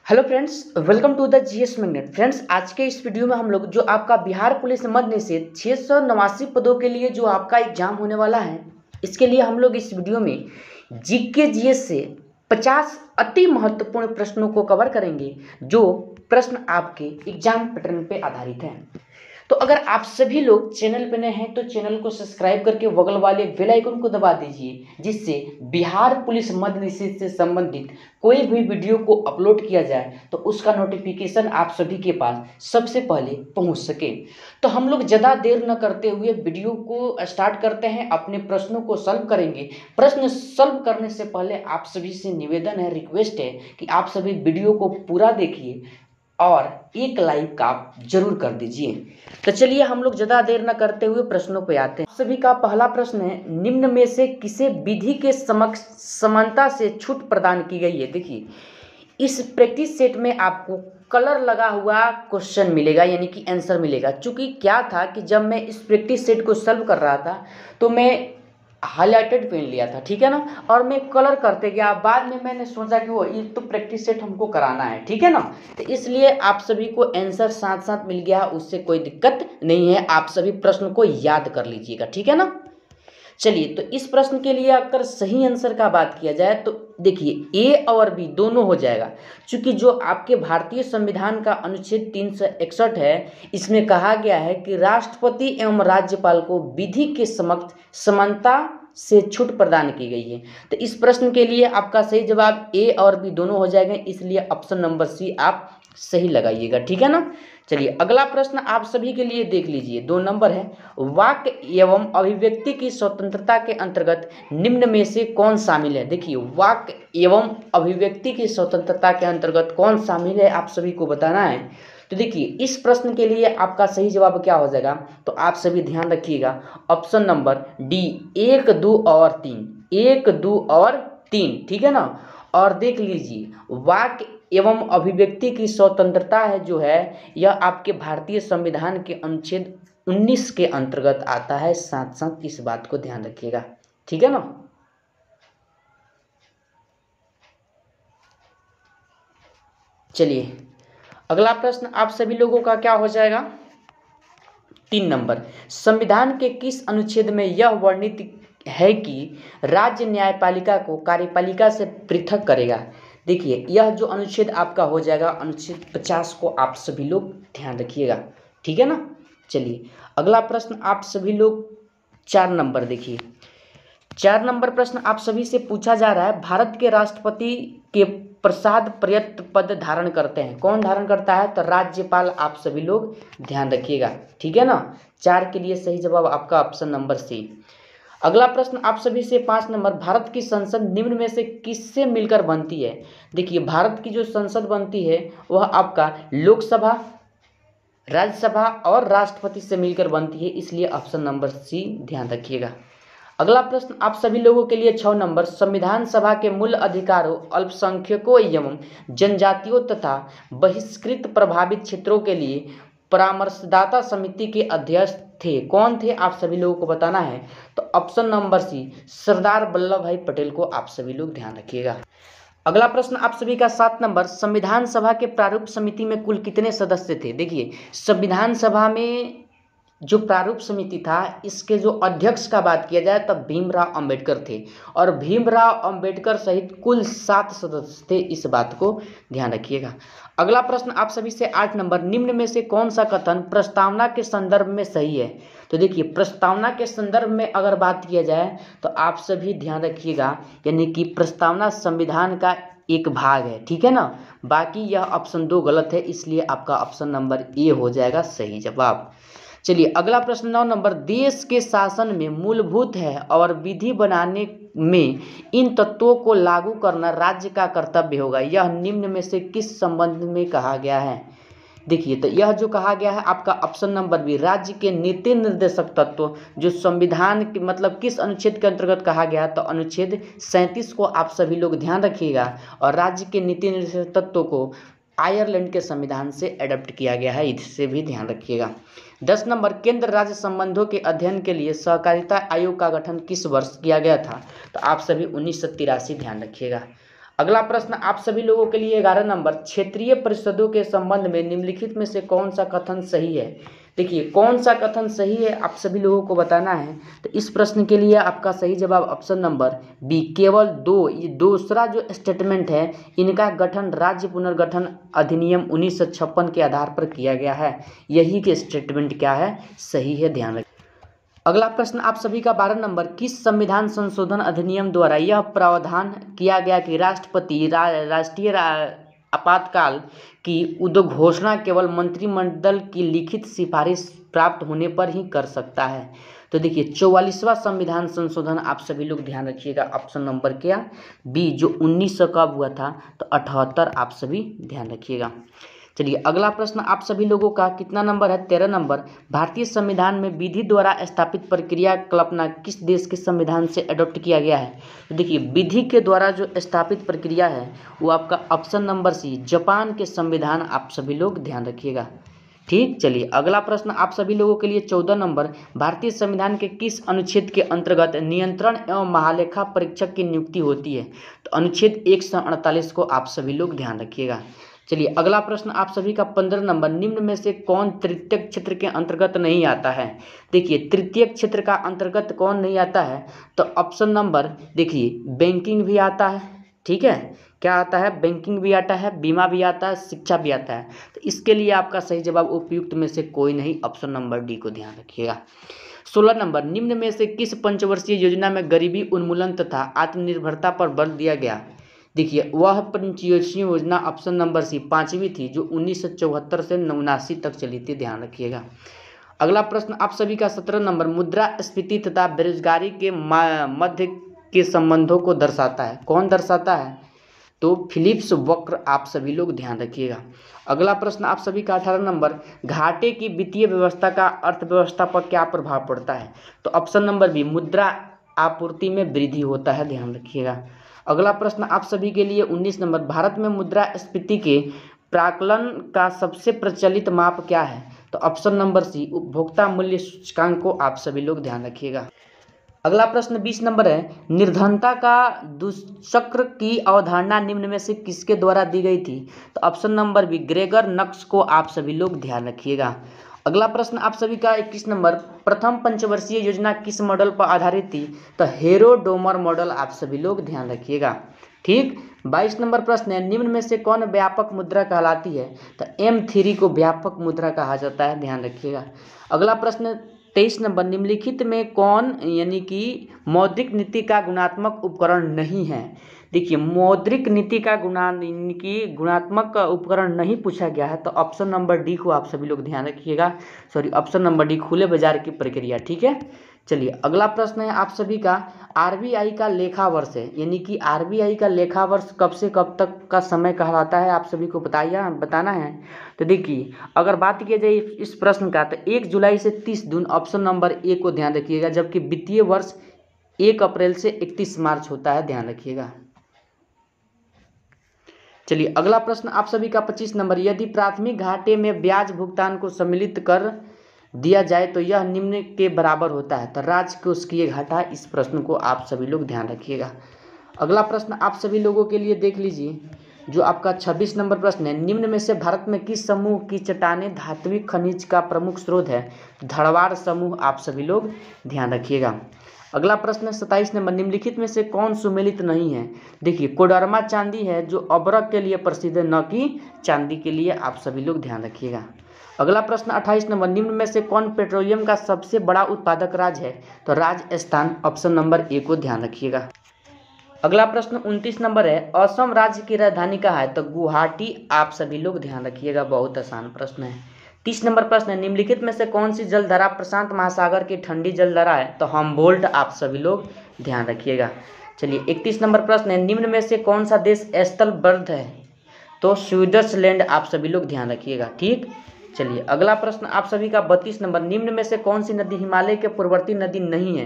Hello friends, welcome to the GS magnet. Friends, आज के इस वीडियो में हम लोग जो आपका बिहार पुलिस मध्य निषेध 689 पदों के लिए जो आपका एग्जाम होने वाला है, इसके लिए हम लोग इस वीडियो में जीके जीएस से 50 अति महत्वपूर्ण प्रश्नों को कवर करेंगे जो प्रश्न आपके एग्जाम पैटर्न पे आधारित हैं। तो अगर आप सभी लोग चैनल पर नए हैं तो चैनल को सब्सक्राइब करके बगल वाले बेल आइकन को दबा दीजिए, जिससे बिहार पुलिस मध्य निषेध से संबंधित कोई भी वीडियो को अपलोड किया जाए तो उसका नोटिफिकेशन आप सभी के पास सबसे पहले पहुंच सके। तो हम लोग ज़्यादा देर न करते हुए वीडियो को स्टार्ट करते हैं। अपने प्रश्नों को सॉल्व करेंगे। प्रश्न सॉल्व करने से पहले आप सभी से निवेदन है, रिक्वेस्ट है कि आप सभी वीडियो को पूरा देखिए और एक लाइक आप जरूर कर दीजिए। तो चलिए हम लोग ज़्यादा देर न करते हुए प्रश्नों पे आते हैं। सभी का पहला प्रश्न है, निम्न में से किसे विधि के समक्ष समानता से छूट प्रदान की गई है। देखिए, इस प्रैक्टिस सेट में आपको कलर लगा हुआ क्वेश्चन मिलेगा, यानी कि आंसर मिलेगा। चूँकि क्या था कि जब मैं इस प्रैक्टिस सेट को सॉल्व कर रहा था तो मैं हाईलाइटेड पेन लिया था, ठीक है ना, और मैं कलर करते गया। बाद में मैंने सोचा कि वो ये तो प्रैक्टिस सेट हमको कराना है, ठीक है ना, तो इसलिए आप सभी को आंसर साथ साथ मिल गया, उससे कोई दिक्कत नहीं है। आप सभी प्रश्न को याद कर लीजिएगा, ठीक है ना। चलिए, तो इस प्रश्न के लिए अगर सही आंसर का बात किया जाए तो देखिए ए और बी दोनों हो जाएगा। क्योंकि जो आपके भारतीय संविधान का अनुच्छेद 361 है, इसमें कहा गया है कि राष्ट्रपति एवं राज्यपाल को विधि के समक्ष समानता से छूट प्रदान की गई है। तो इस प्रश्न के लिए आपका सही जवाब ए और बी दोनों हो जाएंगे, इसलिए ऑप्शन नंबर सी आप सही लगाइएगा, ठीक है ना। चलिए अगला प्रश्न आप सभी के लिए देख लीजिए, 2 नंबर है। वाक्य एवं अभिव्यक्ति की स्वतंत्रता के अंतर्गत निम्न में से कौन शामिल है। देखिए, वाक्य एवं अभिव्यक्ति की स्वतंत्रता के अंतर्गत कौन शामिल है आप सभी को बताना है। तो देखिए, इस प्रश्न के लिए आपका सही जवाब क्या हो जाएगा, तो आप सभी ध्यान रखिएगा, ऑप्शन नंबर डी 1, 2 और 3, 1, 2 और 3, ठीक है ना। और देख लीजिए, वाक्य एवं अभिव्यक्ति की स्वतंत्रता है जो है, यह आपके भारतीय संविधान के अनुच्छेद 19 के अंतर्गत आता है। साथ साथ इस बात को ध्यान रखिएगा, ठीक है ना। चलिए अगला प्रश्न आप सभी लोगों का क्या हो जाएगा, 3 नंबर। संविधान के किस अनुच्छेद में यह वर्णित है कि राज्य न्यायपालिका को कार्यपालिका से पृथक करेगा। देखिए, यह जो अनुच्छेद आपका हो जाएगा अनुच्छेद 50 को आप सभी लोग ध्यान रखिएगा, ठीक है ना। चलिए अगला प्रश्न आप सभी लोग 4 नंबर देखिए। 4 नंबर प्रश्न आप सभी से पूछा जा रहा है, भारत के राष्ट्रपति के प्रसाद प्रयत्त पद धारण करते हैं, कौन धारण करता है, तो राज्यपाल। आप सभी लोग ध्यान रखिएगा, ठीक है ना। 4 के लिए सही जवाब आपका ऑप्शन नंबर सी। अगला प्रश्न आप सभी से 5 नंबर, भारत की संसद निम्न में से किससे मिलकर बनती है। देखिए, भारत की जो संसद बनती है वह आपका लोकसभा, राज्यसभा और राष्ट्रपति से मिलकर बनती है, इसलिए ऑप्शन नंबर सी ध्यान रखिएगा। अगला प्रश्न आप सभी लोगों के लिए 6 नंबर, संविधान सभा के मूल अधिकारों, अल्पसंख्यकों एवं जनजातियों तथा बहिष्कृत प्रभावित क्षेत्रों के लिए परामर्शदाता समिति के अध्यक्ष थे, कौन थे, आप सभी लोगों को बताना है। तो option number C Sardar Vallabh भाई पटेल को आप सभी लोग ध्यान रखिएगा। अगला प्रश्न आप सभी का 7 नंबर, संविधान सभा के प्रारूप समिति में कुल कितने सदस्य थे। देखिए, संविधान सभा में जो प्रारूप समिति था, इसके जो अध्यक्ष का बात किया जाए तब भीमराव अंबेडकर थे, और भीमराव अंबेडकर सहित कुल 7 सदस्य थे, इस बात को ध्यान रखिएगा। अगला प्रश्न आप सभी से 8 नंबर, निम्न में से कौन सा कथन प्रस्तावना के संदर्भ में सही है। तो देखिए, प्रस्तावना के संदर्भ में अगर बात किया जाए तो आप सभी ध्यान रखिएगा, यानी कि प्रस्तावना संविधान का एक भाग है, ठीक है ना। बाकी यह ऑप्शन 2 गलत है, इसलिए आपका ऑप्शन नंबर ए हो जाएगा सही जवाब। चलिए अगला प्रश्न 9 नंबर, देश के शासन में मूलभूत है और विधि बनाने में इन तत्वों को लागू करना राज्य का कर्तव्य होगा, यह निम्न में से किस संबंध में कहा गया है। देखिए, तो यह जो कहा गया है आपका ऑप्शन नंबर बी, राज्य के नीति निर्देशक तत्व जो संविधान के मतलब किस अनुच्छेद के अंतर्गत कहा गया है, तो अनुच्छेद 37 को आप सभी लोग ध्यान रखिएगा। और राज्य के नीति निर्देशक तत्वों को आयरलैंड के संविधान से अडॉप्ट किया गया है, इससे भी ध्यान रखिएगा। 10 नंबर, केंद्र राज्य संबंधों के अध्ययन के लिए सहकारिता आयोग का गठन किस वर्ष किया गया था, तो आप सभी 1983 ध्यान रखिएगा। अगला प्रश्न आप सभी लोगों के लिए 11 नंबर, क्षेत्रीय परिषदों के संबंध में निम्नलिखित में से कौन सा कथन सही है। देखिए कौन सा कथन सही है आप सभी लोगों को बताना है। तो इस प्रश्न के लिए आपका सही जवाब ऑप्शन नंबर बी, केवल दो, ये दूसरा जो स्टेटमेंट है इनका गठन राज्य पुनर्गठन अधिनियम 1956 के आधार पर किया गया है। यही के स्टेटमेंट क्या है, सही है, ध्यान रखें। अगला प्रश्न आप सभी का 12 नंबर, किस संविधान संशोधन अधिनियम द्वारा यह प्रावधान किया गया कि राष्ट्रपति राष्ट्रीय आपातकाल की उद्घोषणा केवल मंत्रिमंडल की लिखित सिफारिश प्राप्त होने पर ही कर सकता है। तो देखिए 44वां संविधान संशोधन आप सभी लोग ध्यान रखिएगा, ऑप्शन नंबर क्या बी, जो 1900 कब हुआ था, तो 78, आप सभी ध्यान रखिएगा। चलिए अगला प्रश्न आप सभी लोगों का कितना नंबर है, 13 नंबर, भारतीय संविधान में विधि द्वारा स्थापित प्रक्रिया कल्पना किस देश के संविधान से अडॉप्ट किया गया है। तो देखिए विधि के द्वारा जो स्थापित प्रक्रिया है वो आपका ऑप्शन नंबर सी, जापान के संविधान, आप सभी लोग ध्यान रखिएगा। ठीक, चलिए अगला प्रश्न आप सभी लोगों के लिए 14 नंबर, भारतीय संविधान के किस अनुच्छेद के अंतर्गत नियंत्रण एवं महालेखा परीक्षक की नियुक्ति होती है। तो अनुच्छेद 148 को आप सभी लोग ध्यान रखिएगा। चलिए अगला प्रश्न आप सभी का 15 नंबर, निम्न में से कौन तृतीय क्षेत्र के अंतर्गत नहीं आता है। देखिए तृतीय क्षेत्र का अंतर्गत कौन नहीं आता है, तो ऑप्शन नंबर देखिए बैंकिंग भी आता है, ठीक है, क्या आता है, बैंकिंग भी आता है, बीमा भी आता है, शिक्षा भी आता है। तो इसके लिए आपका सही जवाब उपयुक्त में से कोई नहीं, ऑप्शन नंबर डी को ध्यान रखिएगा। 16 नंबर, निम्न में से किस पंचवर्षीय योजना में गरीबी उन्मूलन तथा आत्मनिर्भरता पर बल दिया गया। देखिए वह पंचवर्षीय योजना ऑप्शन नंबर सी 5वीं थी, जो 1974 से 79 तक चली थी, ध्यान रखिएगा। अगला प्रश्न आप सभी का 17 नंबर, मुद्रास्फीति तथा बेरोजगारी के मध्य के संबंधों को दर्शाता है, कौन दर्शाता है, तो फिलिप्स वक्र, आप सभी लोग ध्यान रखिएगा। अगला प्रश्न आप सभी का 18 नंबर, घाटे की वित्तीय व्यवस्था का अर्थव्यवस्था पर क्या प्रभाव पड़ता है। तो ऑप्शन नंबर बी, मुद्रा आपूर्ति में वृद्धि होता है, ध्यान रखिएगा। अगला प्रश्न आप सभी के लिए 19 नंबर, भारत में मुद्रास्फीति के प्राकलन का सबसे प्रचलित माप क्या है। तो ऑप्शन नंबर सी, उपभोक्ता मूल्य सूचकांक को आप सभी लोग ध्यान रखिएगा। अगला प्रश्न 20 नंबर है, निर्धनता का दुष्चक्र की अवधारणा निम्न में से किसके द्वारा दी गई थी। तो ऑप्शन नंबर बी, ग्रेगर नक्स को आप सभी लोग ध्यान रखिएगा। अगला प्रश्न आप सभी का 21 नंबर, प्रथम पंचवर्षीय योजना किस मॉडल पर आधारित थी। तो हेरोडोमर मॉडल, आप सभी लोग ध्यान रखिएगा। ठीक, 22 नंबर प्रश्न है, निम्न में से कौन व्यापक मुद्रा कहलाती है। तो M3 को व्यापक मुद्रा कहा जाता है, ध्यान रखिएगा। अगला प्रश्न 23 नंबर, निम्नलिखित में कौन यानी कि मौद्रिक नीति का गुणात्मक उपकरण नहीं है। देखिए मौद्रिक नीति का गुणात्मक उपकरण नहीं पूछा गया है, तो ऑप्शन नंबर डी को आप सभी लोग ध्यान रखिएगा, सॉरी ऑप्शन नंबर डी, खुले बाजार की प्रक्रिया, ठीक है। चलिए अगला प्रश्न है आप सभी का, आरबीआई का लेखा वर्ष है, यानी कि आरबीआई का लेखा वर्ष कब से कब तक का समय कहलाता है, आप सभी को बताना है। तो देखिए अगर बात की जाए इस प्रश्न का, तो 1 जुलाई से 30 जून, ऑप्शन नंबर ए को ध्यान रखिएगा, जबकि वित्तीय वर्ष 1 अप्रैल से 31 मार्च होता है, ध्यान रखिएगा। चलिए अगला प्रश्न आप सभी का 25 नंबर, यदि प्राथमिक घाटे में ब्याज भुगतान को सम्मिलित कर दिया जाए तो यह निम्न के बराबर होता है। तो राजकोषीय घाटा, इस प्रश्न को आप सभी लोग ध्यान रखिएगा। अगला प्रश्न आप सभी लोगों के लिए देख लीजिए, जो आपका 26 नंबर प्रश्न है, निम्न में से भारत में किस समूह की चट्टानें धात्विक खनिज का प्रमुख स्रोत है। धरवाड़ समूह, आप सभी लोग ध्यान रखिएगा। अगला प्रश्न 27 नंबर, निम्नलिखित में से कौन सुमेलित नहीं है। देखिए कोडरमा चांदी है, जो अब्रक के लिए प्रसिद्ध है, न कि चांदी के लिए, आप सभी लोग ध्यान रखिएगा। अगला प्रश्न 28 नंबर, निम्न में से कौन पेट्रोलियम का सबसे बड़ा उत्पादक राज्य है। तो राजस्थान, ऑप्शन नंबर ए को ध्यान रखिएगा। अगला प्रश्न 29 नंबर है, असम राज्य की राजधानी कहाँ है। तो गुवाहाटी, आप सभी लोग ध्यान रखिएगा, बहुत आसान प्रश्न है। 30 नंबर प्रश्न है, निम्नलिखित में से कौन सी जलधारा प्रशांत महासागर की ठंडी जलधारा है। तो हम्बोल्ट, आप सभी लोग ध्यान रखिएगा। चलिए 31 नंबर प्रश्न है, निम्न में से कौन सा देश स्थलबद्ध है। तो स्विट्जरलैंड, आप सभी लोग ध्यान रखिएगा। ठीक, चलिए अगला प्रश्न आप सभी का 32 नंबर, निम्न में से कौन सी नदी हिमालय के पूर्ववर्ती नदी नहीं है।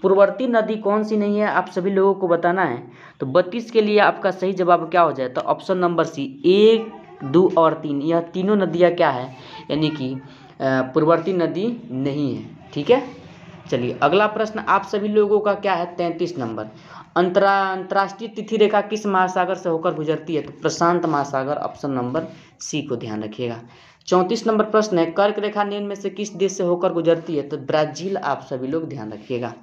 पूर्ववर्ती नदी कौन सी नहीं है, आप सभी लोगों को बताना है। तो 32 के लिए आपका सही जवाब क्या हो जाए। तो ऑप्शन नंबर सी, 1, 2 और 3, यह तीनों नदियाँ क्या है, यानी कि पूर्ववर्ती नदी नहीं है, ठीक है। चलिए अगला प्रश्न आप सभी लोगों का क्या है, 33 नंबर, अंतर्राष्ट्रीय तिथि रेखा किस महासागर से होकर गुजरती है? तो प्रशांत महासागर, ऑप्शन नंबर सी को ध्यान रखिएगा। 34 नंबर प्रश्न है, कर्क रेखा निम्न में से किस देश से होकर गुजरती है? तो ब्राजील, आप सभी लोग ध्यान रखिएगा।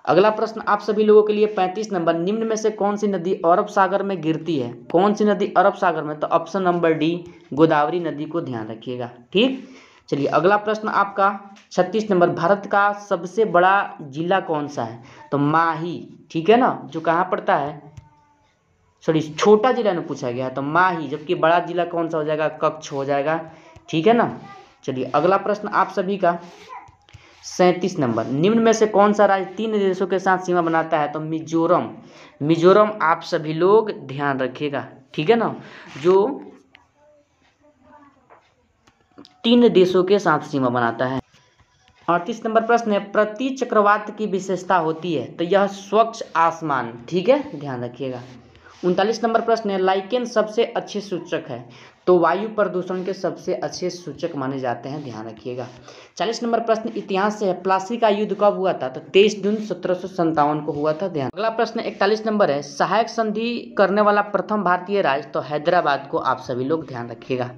अगला प्रश्न आप सभी लोगों के लिए 35 नंबर, निम्न में से कौन सी नदी अरब सागर में गिरती है? कौन सी नदी अरब सागर में? तो ऑप्शन नंबर डी, गोदावरी नदी को ध्यान रखिएगा। ठीक, चलिए अगला प्रश्न आपका 36 नंबर, भारत का सबसे बड़ा जिला कौन सा है? तो माही, ठीक है ना, जो कहाँ पड़ता है, सॉरी छोटा जिला में पूछा गया है तो माही, जबकि बड़ा जिला कौन सा हो जाएगा? कच्छ हो जाएगा। ठीक है ना। चलिए अगला प्रश्न आप सभी का 37 नंबर, निम्न में से कौन सा राज्य 3 देशों के साथ सीमा बनाता है? तो मिजोरम, मिजोरम, आप सभी लोग ध्यान रखिएगा। ठीक है ना, जो 3 देशों के साथ सीमा बनाता है। 38 नंबर प्रश्न है, प्रति चक्रवात की विशेषता होती है? तो यह स्वच्छ आसमान, ठीक है, ध्यान रखिएगा। 39 नंबर प्रश्न है, लाइकेन सबसे अच्छे सूचक है? तो वायु प्रदूषण के सबसे अच्छे सूचक माने जाते हैं, ध्यान रखिएगा। 40 नंबर प्रश्न इतिहास से है, प्लासी का युद्ध कब हुआ था? तो 23 जून 1757 को हुआ था, ध्यान। अगला प्रश्न 41 नंबर है, सहायक संधि करने वाला प्रथम भारतीय राज्य? तो हैदराबाद को, आप सभी लोग ध्यान रखिएगा।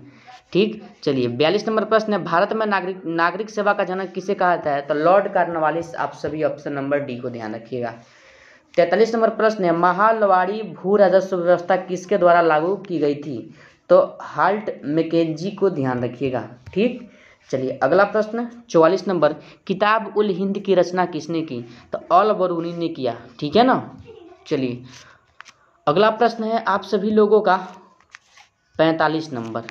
ठीक, चलिए 42 नंबर प्रश्न है, भारत में नागरिक सेवा का जनक किसे कहा जाता है? तो लॉर्ड कॉर्नवालिस, आप सभी ऑप्शन नंबर डी को ध्यान रखिएगा। 43 नंबर प्रश्न है, महालवाड़ी भू राजस्व व्यवस्था किसके द्वारा लागू की गई थी? तो हाल्ट मैकेंजी को ध्यान रखिएगा। ठीक, चलिए अगला प्रश्न 44 नंबर, किताब उल हिंद की रचना किसने की? तो अल बरूनी ने किया। ठीक है ना। चलिए अगला प्रश्न है आप सभी लोगों का 45 नंबर,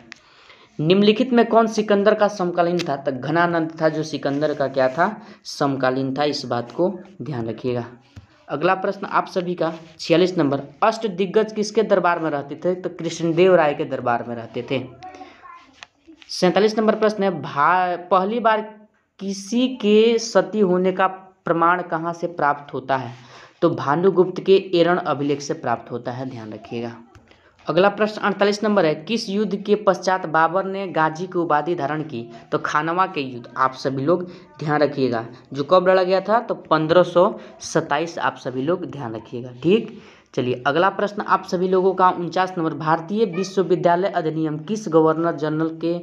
निम्नलिखित में कौन सिकंदर का समकालीन था? तो घनानंद था जो सिकंदर का क्या था? समकालीन था, इस बात को ध्यान रखिएगा। अगला प्रश्न आप सभी का 46 नंबर, अष्ट दिग्गज किसके दरबार में रहते थे? तो कृष्णदेव राय के दरबार में रहते थे। 47 नंबर प्रश्न है, पहली बार किसी के सती होने का प्रमाण कहाँ से प्राप्त होता है? तो भानुगुप्त के एरण अभिलेख से प्राप्त होता है, ध्यान रखिएगा। अगला प्रश्न 48 नंबर है, किस युद्ध के पश्चात बाबर ने गाजी की उपाधि धारण की? तो खानवा के युद्ध, आप सभी लोग ध्यान रखिएगा, जो कब लड़ा गया था? तो 1527, आप सभी लोग ध्यान रखिएगा। ठीक, चलिए अगला प्रश्न आप सभी लोगों का 49 नंबर, भारतीय विश्वविद्यालय अधिनियम किस गवर्नर जनरल के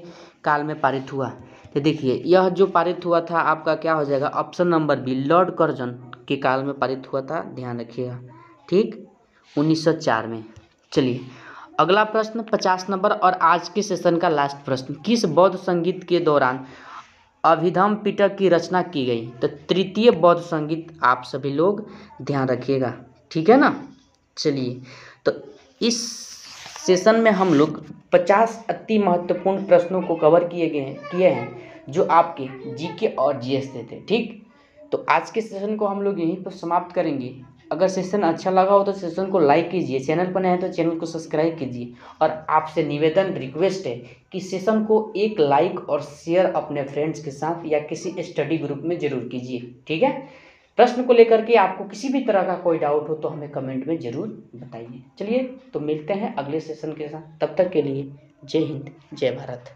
काल में पारित हुआ? तो देखिए यह जो पारित हुआ था आपका क्या हो जाएगा? Option number B, Lord Curzon के काल में पारित हुआ था, ध्यान रखिएगा। ठीक, 1904 में। चलिए अगला प्रश्न 50 नंबर और आज के सेशन का लास्ट प्रश्न, किस बौद्ध संगीत के दौरान अभिधम पिटक की रचना की गई? तो तृतीय बौद्ध संगीत, आप सभी लोग ध्यान रखिएगा। ठीक है ना। चलिए तो इस सेशन में हम लोग 50 अति महत्वपूर्ण प्रश्नों को कवर किए हैं जो आपके जीके और जीएस से थे। ठीक, तो आज के सेशन को हम लोग यहीं पर समाप्त करेंगे। अगर सेशन अच्छा लगा हो तो सेशन को लाइक कीजिए, चैनल पर नए हैं तो चैनल को सब्सक्राइब कीजिए, और आपसे निवेदन रिक्वेस्ट है कि सेशन को एक लाइक और शेयर अपने फ्रेंड्स के साथ या किसी स्टडी ग्रुप में जरूर कीजिए। ठीक है, प्रश्न को लेकर के आपको किसी भी तरह का कोई डाउट हो तो हमें कमेंट में ज़रूर बताइए। चलिए तो मिलते हैं अगले सेशन के साथ, तब तक के लिए जय हिंद, जय भारत।